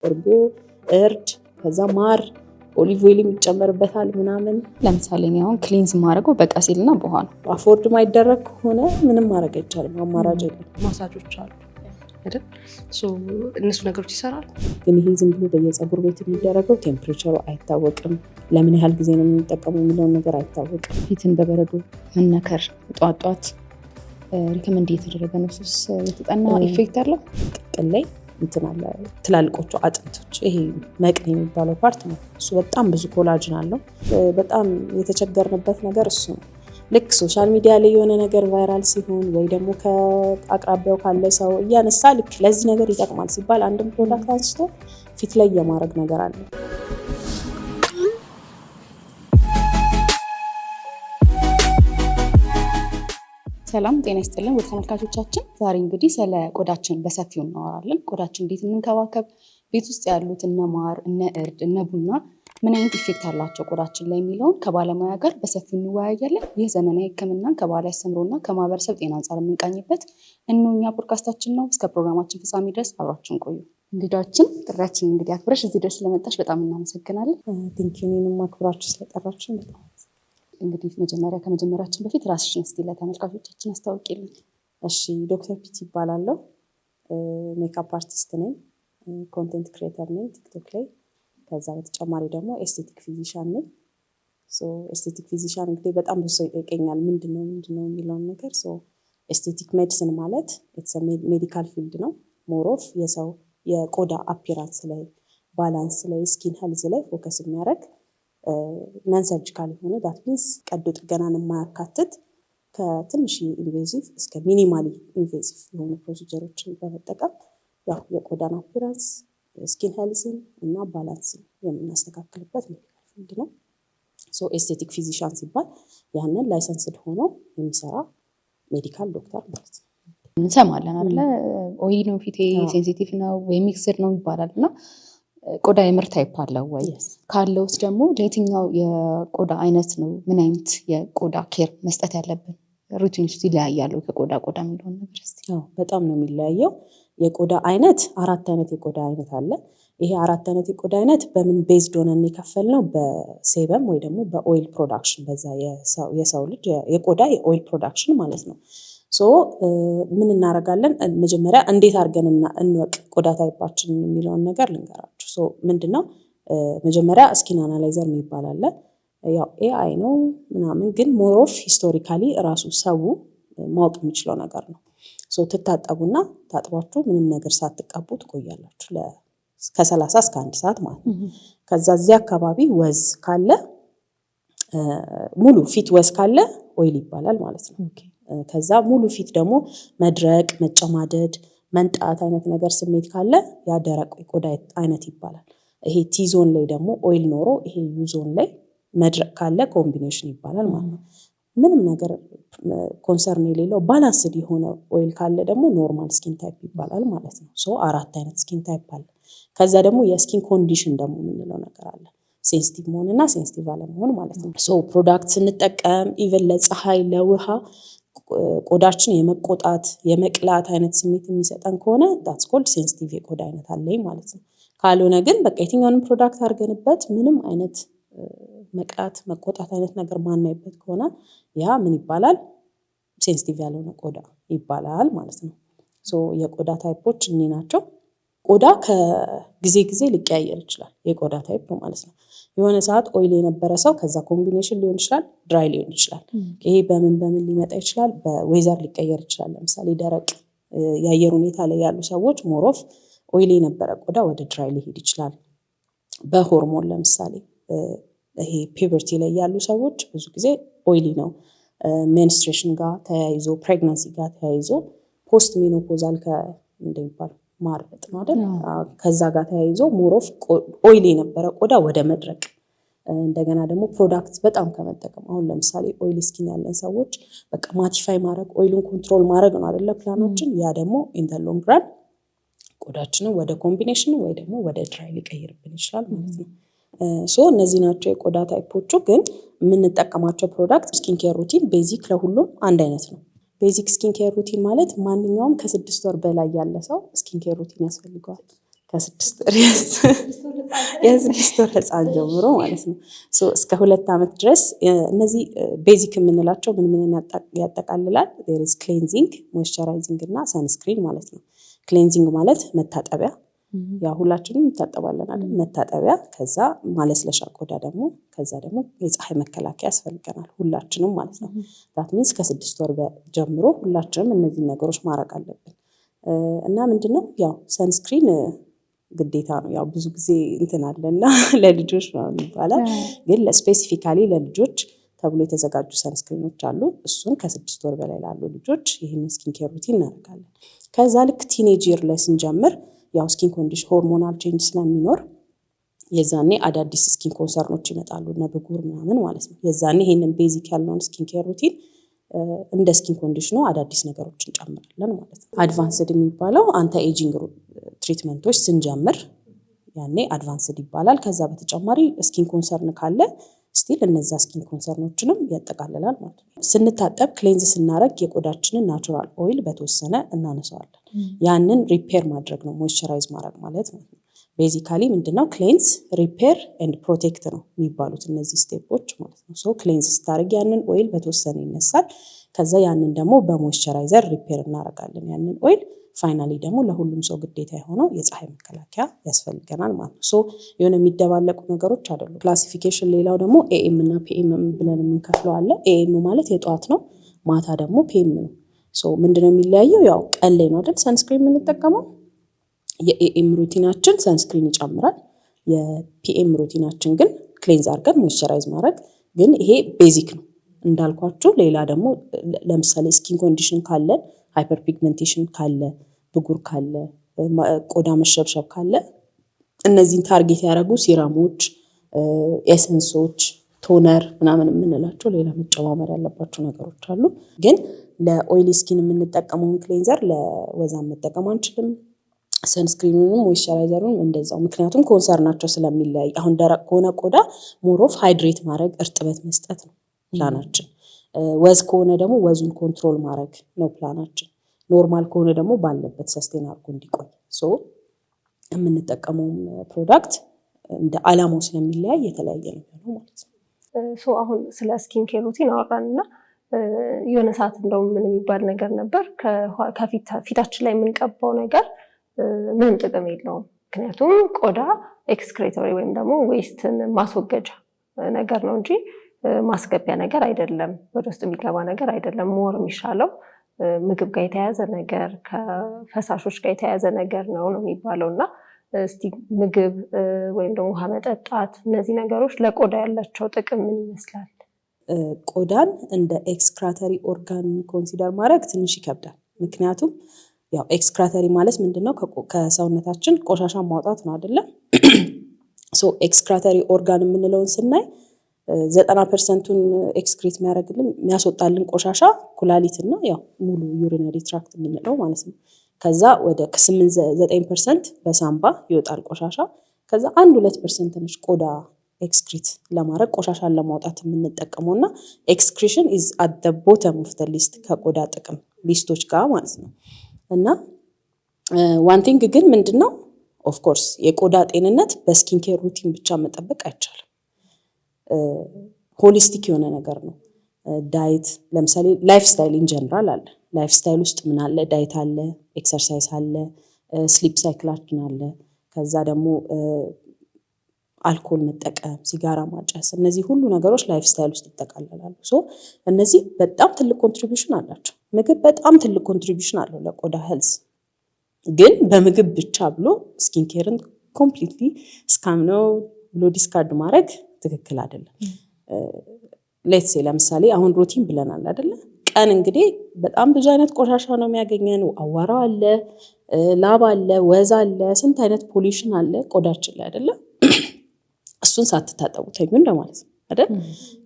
እርጎ፣ እርድ፣ ከዛ ማር፣ ኦሊቭ ኦይል ይጨመርበታል ምናምን። ለምሳሌ እኔ አሁን ክሊንዝ ማድረገው በቀሲልና በውሃ ነው። አፎርድ ማይደረግ ከሆነ ምንም ማድረግ አይቻልም፣ አማራጭ የለም። ማሳጆች አሉ አይደል? እነሱ ነገሮች ይሰራሉ። ግን ይሄ ዝም ብሎ በየፀጉር ቤት የሚደረገው ቴምፕሬቸሩ አይታወቅም፣ ለምን ያህል ጊዜ ነው የምንጠቀመው የሚለውን ነገር አይታወቅም። ፊትን በበረዶ መነከር ጧት ሪከመንድ እየተደረገ ነው። ሱስ የተጠና ኢፌክት አለው። ጥቅል ላይ እንትን አለ፣ ትላልቆቹ አጥንቶች፣ ይሄ መቅን የሚባለው ፓርት ነው። እሱ በጣም ብዙ ኮላጅን አለው። በጣም የተቸገርንበት ነገር እሱ ነው። ልክ ሶሻል ሚዲያ ላይ የሆነ ነገር ቫይራል ሲሆን ወይ ደግሞ ከአቅራቢያው ካለ ሰው እያነሳ ልክ ለዚህ ነገር ይጠቅማል ሲባል አንድም ፕሮዳክት አንስቶ ፊት ላይ የማድረግ ነገር አለ። ሰላም ጤና ይስጥልን ውድ ተመልካቾቻችን፣ ዛሬ እንግዲህ ስለ ቆዳችን በሰፊው እናወራለን። ቆዳችን እንዴት እንንከባከብ፣ ቤት ውስጥ ያሉት እነ ማር፣ እነ እርድ፣ እነ ቡና ምን አይነት ኢፌክት አላቸው ቆዳችን ላይ የሚለውን ከባለሙያ ጋር በሰፊው እንወያያለን። ይህ ዘመናዊ ሕክምናን ከባህላዊ አስተምሮና ከማህበረሰብ ጤና አንጻር የምንቃኝበት እኛ ፖድካስታችን ነው። እስከ ፕሮግራማችን ፍጻሜ ድረስ አብራችሁን ቆዩ። እንግዳችን ጥሪያችን እንግዲህ አክብረሽ እዚህ ድረስ ስለመጣሽ በጣም እናመሰግናለን። ቲንኪኒንም አክብራችሁ ስለጠራችሁ በጣም እንግዲህ ከመጀመሪያችን በፊት ራስሽን እስቲ ለተመልካቾቻችን አስታውቂልን። እሺ፣ ዶክተር ፒቲ ይባላለሁ። ሜካፕ አርቲስት ነኝ፣ ኮንቴንት ክሬተር ነኝ ቲክቶክ ላይ። ከዛ በተጨማሪ ደግሞ ኤስቴቲክ ፊዚሻን ነኝ። ኤስቴቲክ ፊዚሻን እንግዲህ በጣም ብዙ ሰው ይጠይቀኛል ምንድነው የሚለውን ነገር። ኤስቴቲክ ሜዲሲን ማለት ሜዲካል ፊልድ ነው። ሞሮፍ የሰው የቆዳ አፒራንስ ላይ፣ ባላንስ ላይ፣ ስኪን ሄልዝ ላይ ፎከስ የሚያደርግ ነን ሰርጂካል የሆነ ዳት ሚንስ ቀዶ ጥገናን የማያካትት ከትንሽ ኢንቬዚቭ እስከ ሚኒማሊ ኢንቬዚቭ የሆኑ ፕሮሲጀሮችን በመጠቀም ያው የቆዳን አፒራንስ፣ ስኪን ሄልዝን እና ባላንስን የምናስተካክልበት ሜዲካል ፊልድ ነው። ኤስቴቲክ ፊዚሻን ሲባል ያንን ላይሰንስድ ሆኖ የሚሰራ ሜዲካል ዶክተር ማለት ነው። እንሰማለን አለ ኦይሊ ነው ፊቴ ሴንሲቲቭ ነው ወይ ሚክስድ ነው ይባላል እና ቆዳ የምር ታይፕ አለው ወይ? ካለው ውስጥ ደግሞ ለየትኛው የቆዳ አይነት ነው ምን አይነት የቆዳ ኬር መስጠት ያለብን? ሩቲን ውስጥ ይለያያሉ ከቆዳ ቆዳ የሚለውን ነገር እስቲ። በጣም ነው የሚለያየው። የቆዳ አይነት 4 አይነት የቆዳ አይነት አለ። ይሄ 4 አይነት የቆዳ አይነት በምን ቤዝድ ሆነን የከፈልነው በሴበም ወይ ደግሞ በኦይል ፕሮዳክሽን፣ በዛ የሰው ልጅ የቆዳ የኦይል ፕሮዳክሽን ማለት ነው። ምን እናደርጋለን? መጀመሪያ እንዴት አድርገን እንወቅ ቆዳ ታይፓችን የሚለውን ነገር ልንገራችሁ። ምንድነው መጀመሪያ ስኪን አናላይዘር የሚባል አለ። ያው ኤአይ ነው ምናምን፣ ግን ሞሮፍ ሂስቶሪካሊ ራሱ ሰው ማወቅ የሚችለው ነገር ነው። ትታጠቡና ታጥባችሁ ምንም ነገር ሳትቀቡ ትቆያላችሁ ከ30 እስከ 1 ሰዓት ማለት ነው። ከዛ እዚህ አካባቢ ወዝ ካለ ሙሉ ፊት ወዝ ካለ ኦይል ይባላል ማለት ነው። ከዛ ሙሉ ፊት ደግሞ መድረቅ፣ መጨማደድ፣ መንጣት አይነት ነገር ስሜት ካለ ያ ደረቅ የቆዳ አይነት ይባላል። ይሄ ቲዞን ላይ ደግሞ ኦይል ኖሮ ይሄ ዩዞን ላይ መድረቅ ካለ ኮምቢኔሽን ይባላል ማለት ነው። ምንም ነገር ኮንሰርን የሌለው ባላንስድ የሆነ ኦይል ካለ ደግሞ ኖርማል ስኪን ታይፕ ይባላል ማለት ነው። 4 አይነት ስኪን ታይፕ አለ። ከዛ ደግሞ የስኪን ኮንዲሽን ደግሞ የምንለው ነገር አለ። ሴንሲቲቭ መሆንና ሴንሲቲቭ አለመሆን ማለት ነው። ፕሮዳክት ስንጠቀም ኢቨን ለፀሐይ፣ ለውሃ ቆዳችን የመቆጣት የመቅላት አይነት ስሜት የሚሰጠን ከሆነ ዳትስ ኮልድ ሴንሲቲቭ የቆዳ አይነት አለኝ ማለት ነው። ካልሆነ ግን በቃ የትኛውንም ፕሮዳክት አድርገንበት ምንም አይነት መቅላት መቆጣት አይነት ነገር ማናይበት ከሆነ ያ ምን ይባላል? ሴንሲቲቭ ያልሆነ ቆዳ ይባላል ማለት ነው። የቆዳ ታይፖች እኔ ናቸው። ቆዳ ከጊዜ ጊዜ ሊቀያየር ይችላል፣ የቆዳ ታይፕ ማለት ነው። የሆነ ሰዓት ኦይል የነበረ ሰው ከዛ ኮምቢኔሽን ሊሆን ይችላል፣ ድራይ ሊሆን ይችላል። ይሄ በምን ሊመጣ ይችላል? በዌዘር ሊቀየር ይችላል። ለምሳሌ ደረቅ የአየር ሁኔታ ላይ ያሉ ሰዎች ሞሮፍ ኦይል የነበረ ቆዳ ወደ ድራይ ሊሄድ ይችላል። በሆርሞን ለምሳሌ ይሄ ፒበርቲ ላይ ያሉ ሰዎች ብዙ ጊዜ ኦይሊ ነው። ሜንስትሬሽን ጋር ተያይዞ፣ ፕሬግናንሲ ጋር ተያይዞ፣ ፖስት ሜኖፖዛል እንደሚባል ማርጥ ነው አይደል? ከዛ ጋር ተያይዞ ሞሮፍ ኦይል የነበረ ቆዳ ወደ መድረቅ፣ እንደገና ደግሞ ፕሮዳክት በጣም ከመጠቀም፣ አሁን ለምሳሌ ኦይል ስኪን ያለን ሰዎች በቃ ማቲፋይ ማድረግ ኦይሉን ኮንትሮል ማድረግ ነው አይደለ ፕላናችን። ያ ደግሞ ኢን ዘ ሎንግ ራን ቆዳችንን ወደ ኮምቢኔሽን ወይ ደግሞ ወደ ድራይ ሊቀይርብን ይችላል ማለት ነው። እነዚህ ናቸው የቆዳ ታይፖቹ። ግን የምንጠቀማቸው ፕሮዳክት ስኪን ኬር ሩቲን ቤዚክ ለሁሉም አንድ አይነት ነው። ቤዚክ ስኪን ኬር ሩቲን ማለት ማንኛውም ከ6 ወር በላይ ያለ ሰው ስኪን ኬር ሩቲን ያስፈልገዋል። ከ6 ወር የ6 ወር ህፃን ጀምሮ ማለት ነው። እስከ 2 ዓመት ድረስ እነዚህ ቤዚክ የምንላቸው ምን ያጠቃልላል? there is cleansing, moisturizing እና ሰንስክሪን ማለት ነው። ክሌንዚንግ ማለት መታጠቢያ፣ ያው ሁላችንም እንታጠባለን አይደል? መታጠቢያ፣ ከዛ ማለስለሻ ቆዳ ደግሞ፣ ከዛ ደግሞ የፀሐይ መከላከያ ያስፈልገናል ሁላችንም ማለት ነው። that means ከ6 ወር ጀምሮ ሁላችንም እነዚህ ነገሮች ማድረግ አለብን። እና ምንድነው ያው ሰንስክሪን ግዴታ ነው። ያው ብዙ ጊዜ እንትን አለና ለልጆች ነው ይባላል፣ ግን ስፔሲፊካሊ ለልጆች ተብሎ የተዘጋጁ ሰንስክሪኖች አሉ። እሱን ከ6 ወር በላይ ላሉ ልጆች ይህን ስኪን ኬር ሩቲን እናደርጋለን። ከዛ ልክ ቲኔጅ ይር ላይ ስንጀምር ያው ስኪን ኮንዲሽን ሆርሞናል ቼንጅ ስለሚኖር የዛኔ አዳዲስ ስኪን ኮንሰርኖች ይመጣሉ እና ብጉር ምናምን ማለት ነው። የዛኔ ይሄንን ቤዚክ ያለውን ስኪን ኬር ሩቲን እንደ ስኪን ኮንዲሽኑ አዳዲስ ነገሮችን እንጨምራለን ማለት ነው። አድቫንስድ የሚባለው አንተ ኤጂንግ ትሪትመንቶች ስንጀምር ያኔ አድቫንስድ ይባላል። ከዛ በተጨማሪ ስኪን ኮንሰርን ካለ ስቲል እነዛ ስኪን ኮንሰርኖችንም ያጠቃልላል ማለት ነው። ስንታጠብ ክሌንዝ ስናረግ የቆዳችንን ናቹራል ኦይል በተወሰነ እናነሳዋለን። ያንን ሪፔር ማድረግ ነው ሞይስቸራይዝ ማድረግ ማለት ነው። ቤዚካሊ ምንድነው ክሌንዝ፣ ሪፔር ኤንድ ፕሮቴክት ነው የሚባሉት እነዚህ ስቴፖች ማለት ነው። ሶ ክሌንዝ ስታደርግ ያንን ኦይል በተወሰነ ይነሳል። ከዛ ያንን ደግሞ በሞይስቸራይዘር ሪፔር እናደርጋለን ያንን ኦይል። ፋይናሊ ደግሞ ለሁሉም ሰው ግዴታ የሆነው የፀሐይ መከላከያ ያስፈልገናል ማለት ነው። ሶ የሆነ የሚደባለቁ ነገሮች አይደሉም። ክላሲፊኬሽን ሌላው ደግሞ ኤኤም እና ፒኤም ብለን የምንከፍለው አለ። ኤኤም ማለት የጠዋት ነው፣ ማታ ደግሞ ፒኤም ነው። ሶ ምንድነው የሚለያየው? ያው ቀን ላይ ነው አይደል ሰንስክሪን የምንጠቀመው። የኤኤም ሩቲናችን ሰንስክሪን ይጨምራል። የፒኤም ሩቲናችን ግን ክሌንዝ አድርገን ሞይስቸራይዝ ማድረግ። ግን ይሄ ቤዚክ ነው እንዳልኳችሁ። ሌላ ደግሞ ለምሳሌ ስኪን ኮንዲሽን ካለ፣ ሃይፐር ፒግመንቴሽን ካለ፣ ብጉር ካለ፣ ቆዳ መሸብሸብ ካለ እነዚህን ታርጌት ያደረጉ ሲራሞች፣ ኤሰንሶች፣ ቶነር ምናምን የምንላቸው ሌላ መጨማመር ያለባቸው ነገሮች አሉ። ግን ለኦይሊ ስኪን የምንጠቀመውን ክሌንዘር ለወዛም መጠቀም አንችልም። ሰንስክሪኑንም ሞይስቸራይዘሩንም እንደዛው። ምክንያቱም ኮንሰርናቸው ስለሚለያይ፣ አሁን ደረቅ ከሆነ ቆዳ ሞሮፍ ሃይድሬት ማድረግ እርጥበት መስጠት ነው ፕላናችን። ወዝ ከሆነ ደግሞ ወዙን ኮንትሮል ማድረግ ነው ፕላናችን። ኖርማል ከሆነ ደግሞ ባለበት ሰስቴን አድርጎ እንዲቆይ። ሶ የምንጠቀመውም ፕሮዳክት እንደ አላማው ስለሚለያይ የተለያየ ነው የሚሆነው ማለት ነው። ሶ አሁን ስለ ስኪን ኬር ሩቲን አወራን እና የሆነ ሰዓት እንደውም ምን የሚባል ነገር ነበር፣ ከፊታችን ላይ የምንቀባው ነገር ምንም ጥቅም የለውም። ምክንያቱም ቆዳ ኤክስክሬተሪ ወይም ደግሞ ዌስትን ማስወገጃ ነገር ነው እንጂ ማስገቢያ ነገር አይደለም፣ ወደ ውስጥ የሚገባ ነገር አይደለም። ሞር የሚሻለው ምግብ ጋር የተያያዘ ነገር፣ ከፈሳሾች ጋር የተያያዘ ነገር ነው የሚባለው። እና እስቲ ምግብ ወይም ደግሞ ውሃ መጠጣት፣ እነዚህ ነገሮች ለቆዳ ያላቸው ጥቅም ምን ይመስላል? ቆዳን እንደ ኤክስክራተሪ ኦርጋን ኮንሲደር ማድረግ ትንሽ ይከብዳል። ምክንያቱም ያው ኤክስክራተሪ ማለት ምንድነው? ከሰውነታችን ቆሻሻ ማውጣት ነው አይደለም? ሶ ኤክስክራተሪ ኦርጋን የምንለውን ስናይ 90%ን ኤክስክሬት የሚያስወጣልን ቆሻሻ ኩላሊትና ያው ሙሉ ዩሪነሪ ትራክት የምንለው ማለት ነው። ከዛ ወደ 8-9% በሳምባ ይወጣል ቆሻሻ። ከዛ 1-2% ነች ቆዳ ኤክስክሪት ለማድረግ ቆሻሻን ለማውጣት የምንጠቀመው። እና ኤክስክሪሽን ኢዝ አት ዘ ቦተም ኦፍ ዘ ሊስት ከቆዳ ጥቅም ሊስቶች ጋር ማለት ነው። እና ዋን ቲንግ ግን ምንድነው ኦፍኮርስ የቆዳ ጤንነት በስኪን ኬር ሩቲን ብቻ መጠበቅ አይቻልም። ሆሊስቲክ የሆነ ነገር ነው። ዳይት ለምሳሌ ላይፍ ስታይል ኢንጀነራል አለ። ላይፍ ስታይል ውስጥ ምን አለ? ዳይት አለ፣ ኤክሰርሳይዝ አለ፣ ስሊፕ ሳይክላችን አለ። ከዛ ደግሞ አልኮል መጠቀም፣ ሲጋራ ማጨስ፣ እነዚህ ሁሉ ነገሮች ላይፍ ስታይል ውስጥ ይጠቃለላሉ። ሶ እነዚህ በጣም ትልቅ ኮንትሪቢዩሽን አላቸው። ምግብ በጣም ትልቅ ኮንትሪቢዩሽን አለው ለቆዳ ሄልዝ። ግን በምግብ ብቻ ብሎ ስኪን ኬርን ኮምፕሊትሊ ስካም ነው ብሎ ዲስካርድ ማድረግ ትክክል አይደለም። ሌትስ ሴ ለምሳሌ አሁን ሩቲን ብለናል አይደለ? ቀን እንግዲህ በጣም ብዙ አይነት ቆሻሻ ነው የሚያገኘን። አዋራ አለ፣ ላብ አለ፣ ወዝ አለ፣ ስንት አይነት ፖሊሽን አለ ቆዳችን ላይ አይደለ? እሱን ሳትታጠቡ ተኙ እንደማለት ነው አይደል?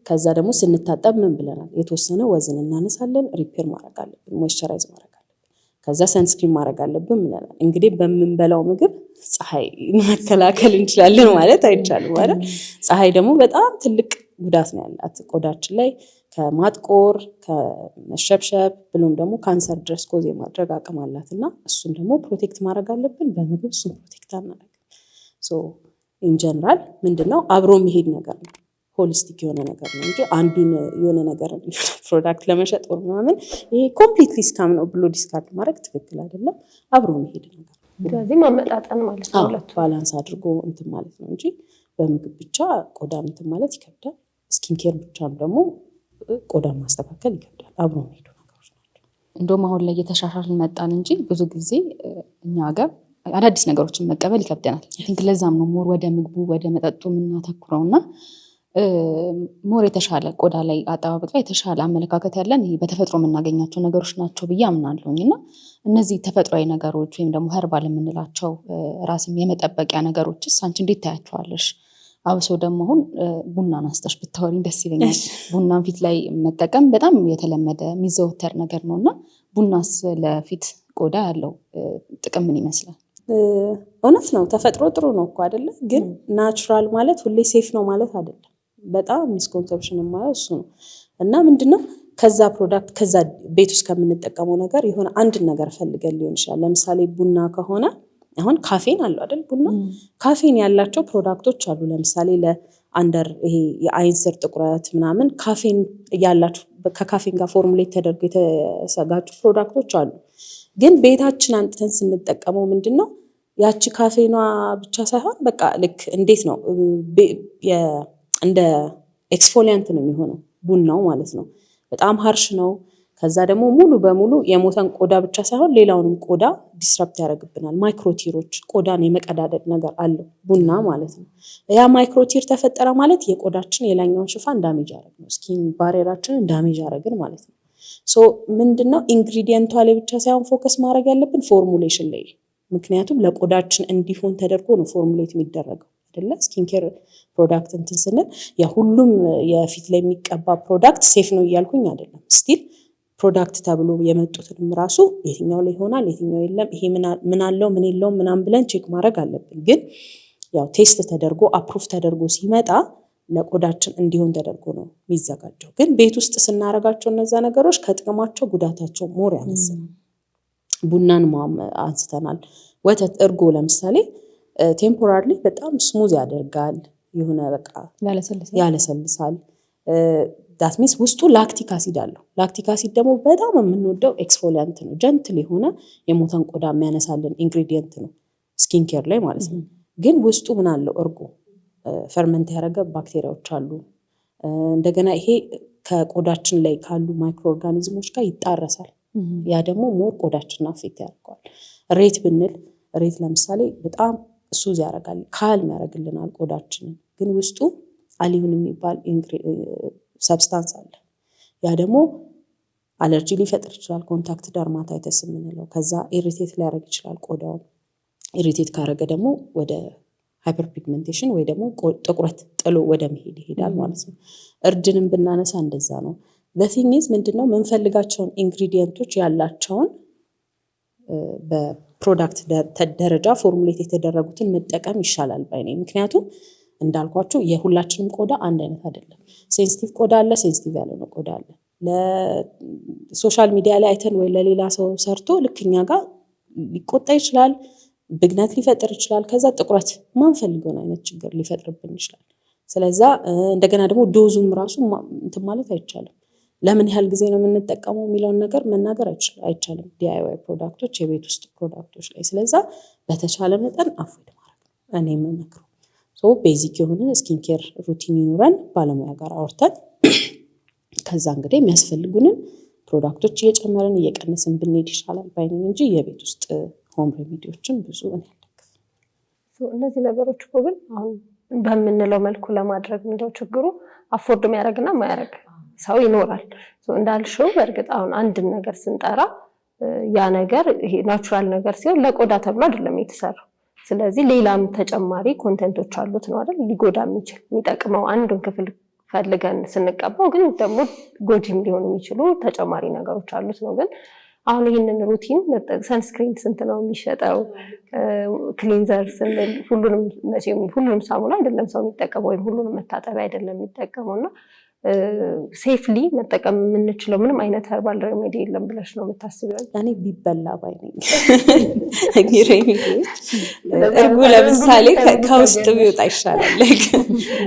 ከዛ ደግሞ ስንታጠብ ምን ብለናል? የተወሰነ ወዝን እናነሳለን፣ ሪፔር ማድረግ አለብን፣ ሞይስቸራይዝ ማድረግ አለብን፣ ከዛ ሰንስክሪን ማድረግ አለብን ብለናል። እንግዲህ በምንበላው ምግብ ፀሐይ መከላከል እንችላለን ማለት አይቻልም አይደል? ፀሐይ ደግሞ በጣም ትልቅ ጉዳት ነው ያላት ቆዳችን ላይ። ከማጥቆር ከመሸብሸብ ብሎም ደግሞ ካንሰር ድረስ ኮዝ የማድረግ አቅም አላት እና እሱን ደግሞ ፕሮቴክት ማድረግ አለብን። በምግብ እሱን ፕሮቴክት አናደርግም። ኢንጀነራል ምንድነው አብሮ የሚሄድ ነገር ነው፣ ሆሊስቲክ የሆነ ነገር ነው እንጂ አንዱን የሆነ ነገር ፕሮዳክት ለመሸጥ ወር ምናምን ይሄ ኮምፕሊትሊ ስካም ነው ብሎ ዲስካርድ ማድረግ ትክክል አይደለም። አብሮ የሚሄድ ነገር ስለዚህ ማመጣጠን ማለት ነው፣ ባላንስ አድርጎ እንትን ማለት ነው እንጂ በምግብ ብቻ ቆዳን እንትን ማለት ይከብዳል። ስኪን ኬር ብቻም ደግሞ ቆዳን ማስተካከል ይከብዳል። አብሮ የሚሄዱ ነገሮች ናቸው። እንደውም አሁን ላይ እየተሻሻልን መጣን እንጂ ብዙ ጊዜ እኛ ሀገር አዳዲስ ነገሮችን መቀበል ይከብደናል። ቲንክ ለዛም ነው ሞር ወደ ምግቡ ወደ መጠጡ የምናተኩረው እና ሞር የተሻለ ቆዳ ላይ አጠባበቅ ላይ የተሻለ አመለካከት ያለን ይሄ በተፈጥሮ የምናገኛቸው ነገሮች ናቸው ብዬ አምናለሁኝ። እና እነዚህ ተፈጥሯዊ ነገሮች ወይም ደግሞ ኸርባል የምንላቸው ራስን የመጠበቂያ ነገሮችስ አንቺ እንዴት ታያቸዋለሽ? አብሶ ደግሞ አሁን ቡናን አንስተሽ ብታወሪኝ ደስ ይለኛል። ቡናን ፊት ላይ መጠቀም በጣም የተለመደ የሚዘወተር ነገር ነው እና ቡናስ ለፊት ቆዳ ያለው ጥቅም ምን ይመስላል? እውነት ነው፣ ተፈጥሮ ጥሩ ነው እኮ አይደለ? ግን ናቹራል ማለት ሁሌ ሴፍ ነው ማለት አይደለም። በጣም ሚስኮንሰፕሽን የማየው እሱ ነው። እና ምንድነው ከዛ ፕሮዳክት ከዛ ቤት ውስጥ ከምንጠቀመው ነገር የሆነ አንድን ነገር ፈልገን ሊሆን ይችላል። ለምሳሌ ቡና ከሆነ አሁን ካፌን አለው አይደል? ቡና ካፌን ያላቸው ፕሮዳክቶች አሉ። ለምሳሌ ለአንደር ይሄ የአይን ስር ጥቁረት ምናምን ካፌን ያላቸው ከካፌን ጋር ፎርሙሌት ተደርገው የተዘጋጁ ፕሮዳክቶች አሉ። ግን ቤታችን አንጥተን ስንጠቀመው ምንድነው ያቺ ካፌኗ ብቻ ሳይሆን በቃ ልክ እንዴት ነው እንደ ኤክስፎሊያንት ነው የሚሆነው ቡናው ማለት ነው። በጣም ሀርሽ ነው። ከዛ ደግሞ ሙሉ በሙሉ የሞተን ቆዳ ብቻ ሳይሆን ሌላውንም ቆዳ ዲስራፕት ያደርግብናል። ማይክሮቲሮች ቆዳን የመቀዳደድ ነገር አለው ቡና ማለት ነው። ያ ማይክሮቲር ተፈጠረ ማለት የቆዳችን የላኛውን ሽፋን ዳሜጅ ያደረግ ነው። ስኪን ባሪየራችንን ዳሜጅ ያደረግን ማለት ነው። ምንድነው ኢንግሪዲየንቷ ላይ ብቻ ሳይሆን ፎከስ ማድረግ ያለብን ፎርሙሌሽን ላይ። ምክንያቱም ለቆዳችን እንዲሆን ተደርጎ ነው ፎርሙሌት የሚደረገው አይደለ? ስኪን ኬር ፕሮዳክት እንትን ስንል ያ ሁሉም የፊት ላይ የሚቀባ ፕሮዳክት ሴፍ ነው እያልኩኝ አይደለም። ስቲል ፕሮዳክት ተብሎ የመጡትንም ራሱ የትኛው ላይ ይሆናል የትኛው የለም፣ ይሄ ምን አለው ምን የለውም ምናምን ብለን ቼክ ማድረግ አለብን። ግን ያው ቴስት ተደርጎ አፕሩቭ ተደርጎ ሲመጣ ለቆዳችን እንዲሆን ተደርጎ ነው የሚዘጋጀው። ግን ቤት ውስጥ ስናረጋቸው እነዛ ነገሮች ከጥቅማቸው ጉዳታቸው ሞር ያመዝናል። ቡናን አንስተናል። ወተት፣ እርጎ ለምሳሌ ቴምፖራሪ በጣም ስሙዝ ያደርጋል፣ የሆነ በቃ ያለሰልሳል። ዳት ሚንስ ውስጡ ላክቲክ አሲድ አለው። ላክቲክ አሲድ ደግሞ በጣም የምንወደው ኤክስፎሊያንት ነው። ጀንትል የሆነ የሞተን ቆዳ የሚያነሳልን ኢንግሪዲየንት ነው ስኪን ኬር ላይ ማለት ነው። ግን ውስጡ ምን አለው? እርጎ ፈርመንት ያደረገ ባክቴሪያዎች አሉ። እንደገና ይሄ ከቆዳችን ላይ ካሉ ማይክሮ ኦርጋኒዝሞች ጋር ይጣረሳል። ያ ደግሞ ሞር ቆዳችንን አፌክት ያደርገዋል። ሬት ብንል ሬት ለምሳሌ በጣም ሱዝ ያደርጋል፣ ካልም ያደርግልናል ቆዳችንን። ግን ውስጡ አሊሁን የሚባል ሰብስታንስ አለ። ያ ደግሞ አለርጂ ሊፈጥር ይችላል። ኮንታክት ደርማታይተስ የምንለው ከዛ ኢሪቴት ሊያደርግ ይችላል ቆዳውን። ኢሪቴት ካረገ ደግሞ ወደ ሃይፐርፒግመንቴሽን ወይ ደግሞ ጥቁረት ጥሎ ወደ መሄድ ይሄዳል ማለት ነው። እርድንም ብናነሳ እንደዛ ነው። ለቲንግዝ ምንድነው የምንፈልጋቸውን ኢንግሪዲየንቶች ያላቸውን በፕሮዳክት ደረጃ ፎርሙሌት የተደረጉትን መጠቀም ይሻላል ባይ ነኝ። ምክንያቱም እንዳልኳችሁ የሁላችንም ቆዳ አንድ አይነት አይደለም። ሴንሲቲቭ ቆዳ አለ፣ ሴንሲቲቭ ያልሆነ ቆዳ አለ። ለሶሻል ሚዲያ ላይ አይተን ወይ ለሌላ ሰው ሰርቶ ልክኛ ጋር ሊቆጣ ይችላል፣ ብግነት ሊፈጥር ይችላል። ከዛ ጥቁረት ማንፈልገውን አይነት ችግር ሊፈጥርብን ይችላል። ስለዛ እንደገና ደግሞ ዶዙም ራሱ እንትን ማለት አይቻልም። ለምን ያህል ጊዜ ነው የምንጠቀመው የሚለውን ነገር መናገር አይቻልም ዲአይዋይ ፕሮዳክቶች፣ የቤት ውስጥ ፕሮዳክቶች ላይ። ስለዛ በተቻለ መጠን አፎይድ ማድረግ እኔ የምመክረው። ቤዚክ የሆነ ስኪን ኬር ሩቲን ይኑረን፣ ባለሙያ ጋር አውርተን ከዛ እንግዲህ የሚያስፈልጉንን ፕሮዳክቶች እየጨመርን እየቀነስን ብንሄድ ይሻላል ባይነኝ እንጂ የቤት ውስጥ ሆም ሬሜዲዎችን ብዙ እነዚህ ነገሮች እኮ ግን አሁን በምንለው መልኩ ለማድረግ እንደው ችግሩ አፎርድ የሚያደርግና ማያደርግ ሰው ይኖራል። እንዳልሽው በእርግጥ አሁን አንድን ነገር ስንጠራ ያ ነገር ይሄ ናቹራል ነገር ሲሆን ለቆዳ ተብሎ አይደለም የተሰራው። ስለዚህ ሌላም ተጨማሪ ኮንቴንቶች አሉት ነው አይደል? ሊጎዳ የሚችል የሚጠቅመው አንዱን ክፍል ፈልገን ስንቀባው ግን ደግሞ ጎጂም ሊሆኑ የሚችሉ ተጨማሪ ነገሮች አሉት ነው። ግን አሁን ይህንን ሩቲን ሰንስክሪን ስንት ነው የሚሸጠው? ክሊንዘር ስንል ሁሉንም ሳሙና አይደለም ሰው የሚጠቀመው፣ ወይም ሁሉንም መታጠቢያ አይደለም የሚጠቀመው። እና ሴፍሊ መጠቀም የምንችለው ምንም አይነት ኸርባል ሬሜዲ የለም ብለሽ ነው የምታስቢው? እኔ ቢበላ ባይ ነኝ። ሬሜዲዎች እርጎ ለምሳሌ ከውስጥ ቢወጣ ይሻላል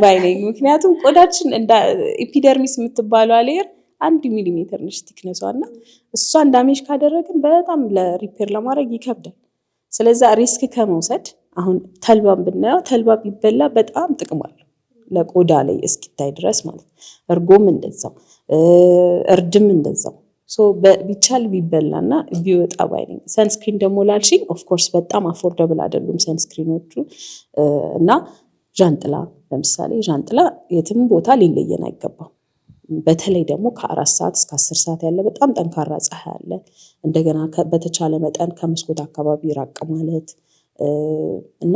ባይ ነኝ። ምክንያቱም ቆዳችን ኤፒደርሚስ የምትባለው ሌየር 1 ሚሊሜትር ነች ቲክነሷ እና እሷን ዳሜጅ ካደረግን በጣም ለሪፔር ለማድረግ ይከብዳል። ስለዛ ሪስክ ከመውሰድ አሁን ተልባን ብናየው ተልባ ቢበላ በጣም ጥቅም አለው ለቆዳ ላይ እስኪታይ ድረስ ማለት ነው። እርጎም እንደዛው እርድም እንደዛው ቢቻል ቢበላና ቢወጣ ባይ ነኝ። ሰንስክሪን ደግሞ ላልሽኝ ኦፍኮርስ በጣም አፎርደብል አይደሉም ሰንስክሪኖቹ እና ዣንጥላ ለምሳሌ ዣንጥላ የትም ቦታ ሊለየን አይገባም። በተለይ ደግሞ ከ4 ሰዓት እስከ 10 ሰዓት ያለ በጣም ጠንካራ ፀሐይ አለ። እንደገና በተቻለ መጠን ከመስኮት አካባቢ ራቅ ማለት እና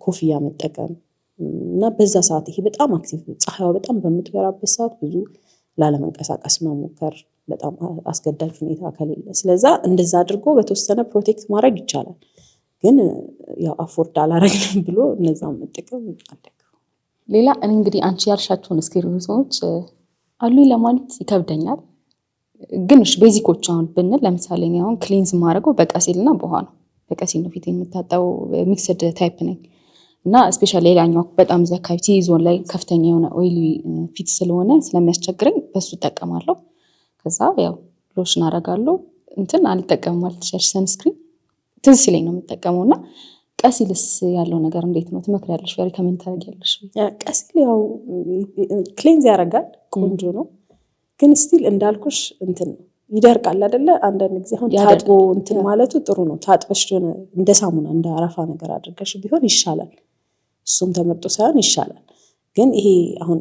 ኮፍያ መጠቀም እና በዛ ሰዓት ይሄ በጣም አክቲቭ ፀሐይዋ በጣም በምትበራበት ሰዓት ብዙ ላለመንቀሳቀስ መሞከር በጣም አስገዳጅ ሁኔታ ከሌለ፣ ስለዛ እንደዛ አድርጎ በተወሰነ ፕሮቴክት ማድረግ ይቻላል። ግን ያው አፎርድ አላረግንም ብሎ እነዛን መጠቀም አለብን። ሌላ እኔ እንግዲህ አንቺ ያልሻቸውን ስኪንኬሮች አሉ ለማለት ይከብደኛል። ግን እሺ ቤዚኮች አሁን ብንል ለምሳሌ እኔ አሁን ክሊንዝ ማድረገው በቀሲልና በውሃ ነው። በቀሲል ነው ፊቴን የምታጠበው። ሚክስድ ታይፕ ነኝ እና ስፔሻሊ ሌላኛው በጣም እዚህ አካባቢ ቲ-ዞን ላይ ከፍተኛ የሆነ ኦይሊ ፊት ስለሆነ ስለሚያስቸግረኝ በሱ እጠቀማለሁ። ከዛ ያው ሎሽን አደርጋለሁ። እንትን አልጠቀምም ማለት ትችያለሽ። ሰንስክሪን ትዝ ሲለኝ ነው የምጠቀመው። እና ቀሲልስ ያለው ነገር እንዴት ነው ትመክሪያለሽ? ሪከመንድ ታደርጊያለሽ? ቀሲል ያው ክሌንዝ ያደርጋል፣ ቆንጆ ነው። ግን ስቲል እንዳልኩሽ እንትን ነው ይደርቃል አይደለ? አንዳንድ ጊዜ አሁን ታጥቦ እንትን ማለቱ ጥሩ ነው። ታጥበሽ ሆነ እንደ ሳሙና እንደ አረፋ ነገር አድርገሽ ቢሆን ይሻላል። እሱም ተመርጦ ሳይሆን ይሻላል። ግን ይሄ አሁን